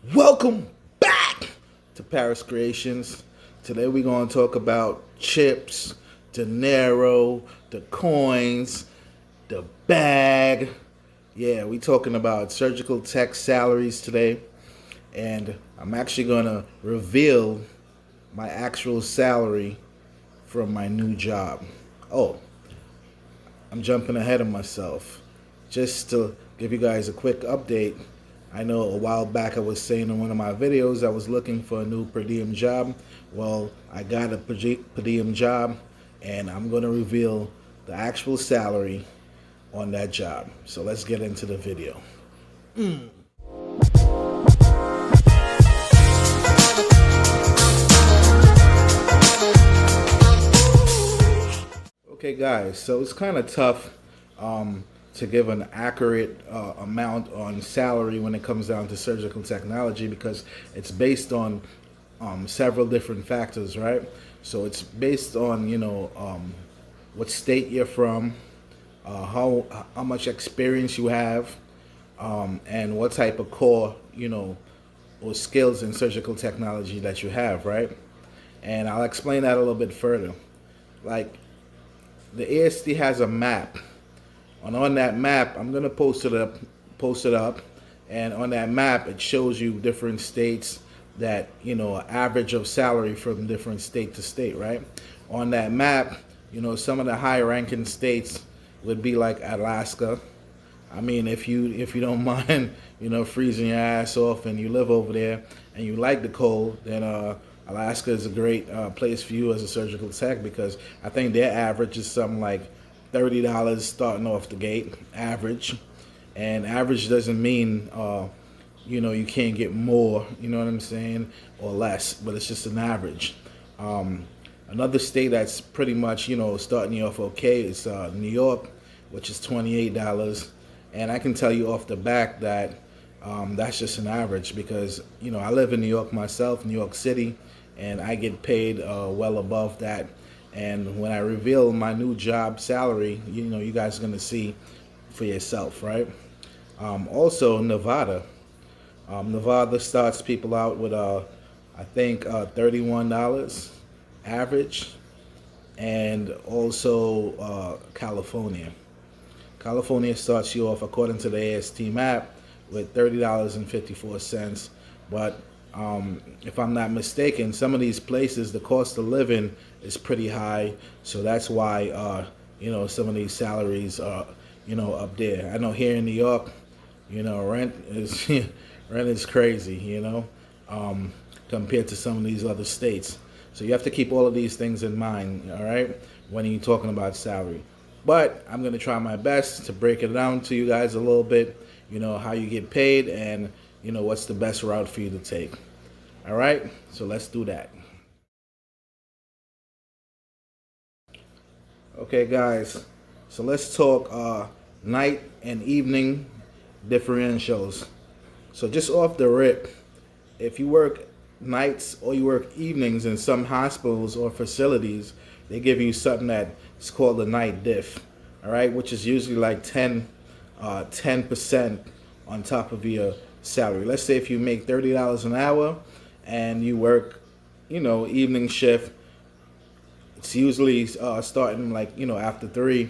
Welcome back to Paris Creations. Today we're going to talk about chips, dinero, the coins, the bag. Yeah, we're talking about surgical tech salaries today. And I'm actually going to reveal my actual salary from my new job. Oh, I'm jumping ahead of myself. Just to give you guys a quick update, I know a while back I was saying in one of my videos I was looking for a new per diem job. Well, I got a per diem job, and I'm going to reveal the actual salary on that job. So let's get into the video. Okay, guys, so it's kind of tough to give an accurate amount on salary when it comes down to surgical technology because it's based on several different factors, right? So it's based on what state you're from, how much experience you have, and what type of core or skills in surgical technology that you have, right? And I'll explain that a little bit further. Like the AST has a map. And on that map, I'm gonna post it up, and on that map it shows you different states that average of salary from different state to state, right? On that map, some of the high ranking states would be like Alaska. I mean, if you don't mind, freezing your ass off and you live over there and you like the cold, then Alaska is a great place for you as a surgical tech because I think their average is something like $30 starting off the gate, average. And average doesn't mean you can't get more, you know what I'm saying, or less, but it's just an average. Another state that's pretty much starting you off okay is New York, which is $28. And I can tell you off the back that that's just an average because I live in New York myself, New York City, and I get paid well above that. And when I reveal my new job salary, you guys are gonna see for yourself, right? Also, Nevada. Nevada starts people out with I think $31 average, and also California. California starts you off according to the AST map with $30.54. But if I'm not mistaken, some of these places the cost of living is pretty high, so that's why some of these salaries are up there. I know here in New York, rent is rent is crazy, compared to some of these other states. So you have to keep all of these things in mind, all right, when you're talking about salary. But I'm going to try my best to break it down to you guys a little bit, how you get paid and, what's the best route for you to take. All right, so let's do that. Okay, guys, so let's talk night and evening differentials. So just off the rip, if you work nights or you work evenings in some hospitals or facilities, they give you something that's called a night diff, all right, which is usually like 10% on top of your salary. Let's say if you make $30 an hour and you work, evening shift, it's usually starting like after 3.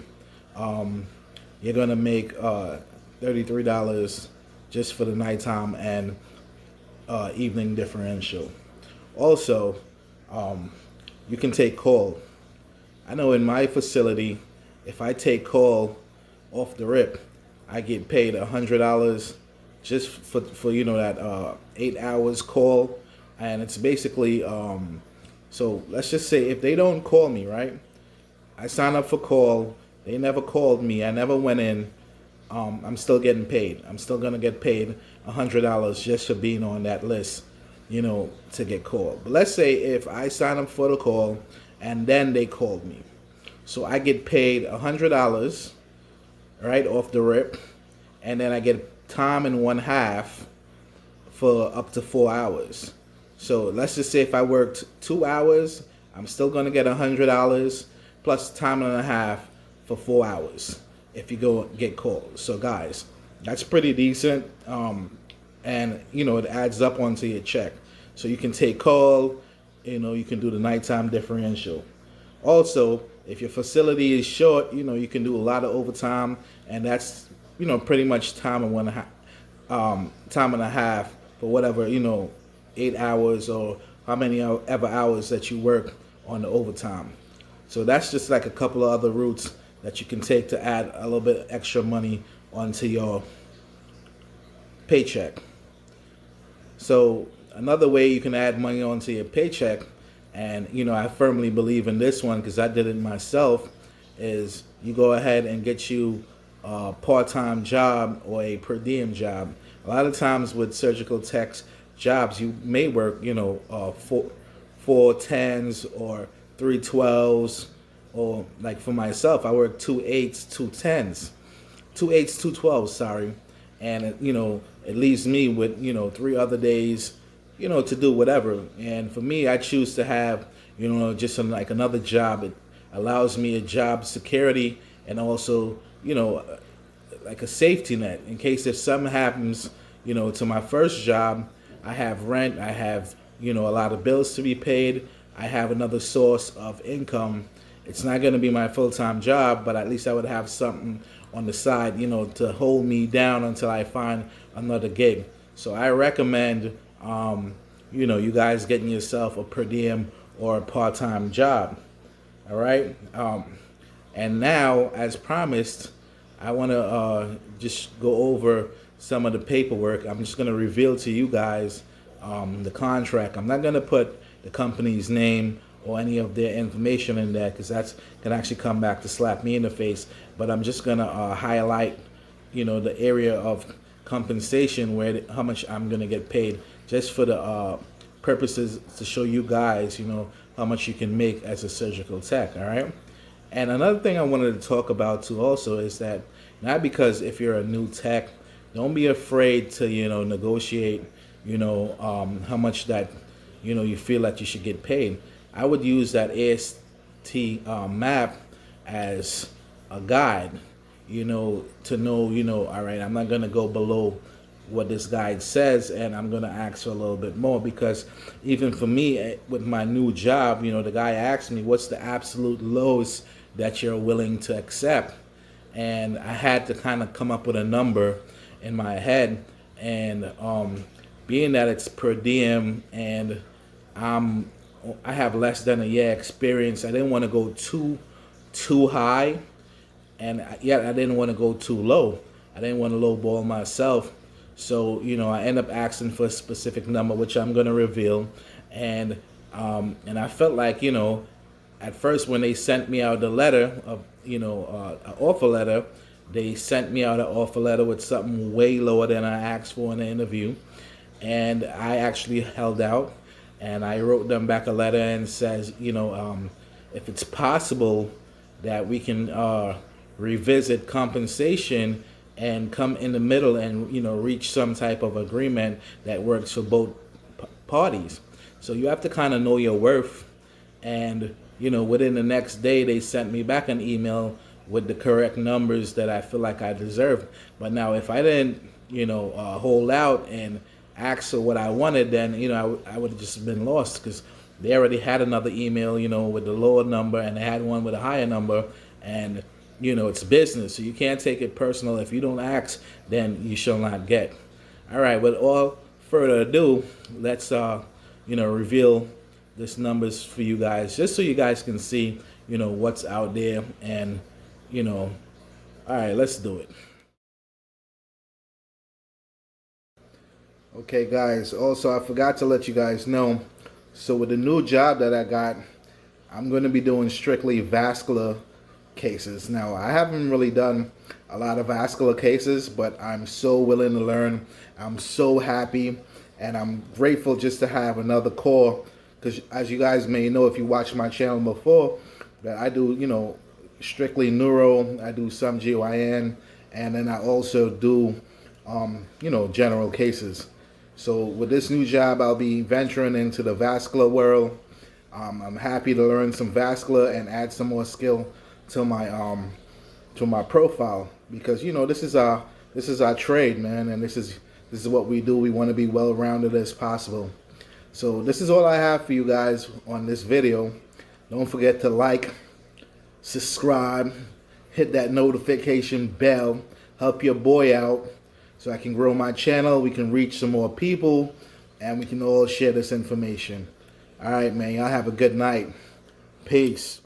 You're gonna make $33 just for the nighttime and evening differential. Also, you can take call. I know in my facility, if I take call off the rip, I get paid $100 just for that 8 hours call, and it's basically so let's just say if they don't call me, right? I sign up for call. They never called me. I never went in. I'm still getting paid. I'm still gonna get paid $100 just for being on that list, to get called. But let's say if I sign up for the call and then they called me, so I get paid $100 right off the rip, and then I get time and 1/2 for up to 4 hours. So let's just say if I worked 2 hours, I'm still gonna get $100 plus time and a half for 4 hours if you go get called. So guys, that's pretty decent. and it adds up onto your check. So you can take call, you can do the nighttime differential. Also, if your facility is short, you can do a lot of overtime, and that's pretty much time and a half for whatever 8 hours or how many ever hours that you work on the overtime. So that's just like a couple of other routes that you can take to add a little bit extra money onto your paycheck. So another way you can add money onto your paycheck, and I firmly believe in this one because I did it myself, is you go ahead and get you a part-time job or a per diem job. A lot of times with surgical techs jobs, you may work, four tens or 3 12s, or like for myself, I work 2 8s, 2 10s, 2 8s, 2 12s. Sorry, and it leaves me with 3 other days, to do whatever. And for me, I choose to have just like another job. It allows me a job security and also like a safety net in case if something happens, to my first job. I have rent, I have, a lot of bills to be paid, I have another source of income. It's not going to be my full time job, but at least I would have something on the side, to hold me down until I find another gig. So I recommend, you guys getting yourself a per diem or a part time job. All right. And now, as promised, I want to just go over some of the paperwork. I'm just going to reveal to you guys the contract. I'm not going to put the company's name or any of their information in there because that's going to actually come back to slap me in the face. But I'm just going to highlight, the area of compensation where how much I'm going to get paid, just for the purposes to show you guys, how much you can make as a surgical tech. All right. And another thing I wanted to talk about too also is that not because if you're a new tech, don't be afraid to negotiate how much that you feel that you should get paid. I would use that AST map as a guide, to know, all right, I'm not gonna go below what this guide says, and I'm gonna ask for a little bit more because even for me with my new job, the guy asked me what's the absolute lowest that you're willing to accept, and I had to kind of come up with a number in my head, and being that it's per diem and I have less than a year experience, I didn't want to go too high, and yet I didn't want to go too low. I didn't want to lowball myself, so I end up asking for a specific number, which I'm going to reveal, and I felt like at first when they sent me out the letter of an offer letter, they sent me out an offer letter with something way lower than I asked for in the interview, and I actually held out, and I wrote them back a letter and says, if it's possible that we can revisit compensation and come in the middle and reach some type of agreement that works for both parties. So you have to kind of know your worth, and within the next day they sent me back an email with the correct numbers that I feel like I deserved. But now if I didn't hold out and ask for what I wanted, then I would have just been lost because they already had another email with the lower number, and they had one with a higher number, and it's business, so you can't take it personal. If you don't ask, then you shall not get. All right, with all further ado, let's reveal this numbers for you guys, just so you guys can see what's out there, and all right, let's do it. Okay, guys, also I forgot to let you guys know, so with the new job that I got, I'm going to be doing strictly vascular cases. Now, I haven't really done a lot of vascular cases, but I'm so willing to learn. I'm so happy, and I'm grateful just to have another core, because as you guys may know if you watched my channel before, that I do, strictly neuro, I do some GYN, and then I also do, general cases. So with this new job, I'll be venturing into the vascular world. I'm happy to learn some vascular and add some more skill to my profile, because this is our trade, man, and this is This is what we do. We want to be well-rounded as possible. So this is all I have for you guys on this video. Don't forget to like, subscribe, hit that notification bell, help your boy out so I can grow my channel, we can reach some more people, and we can all share this information. All right, man, y'all have a good night. Peace.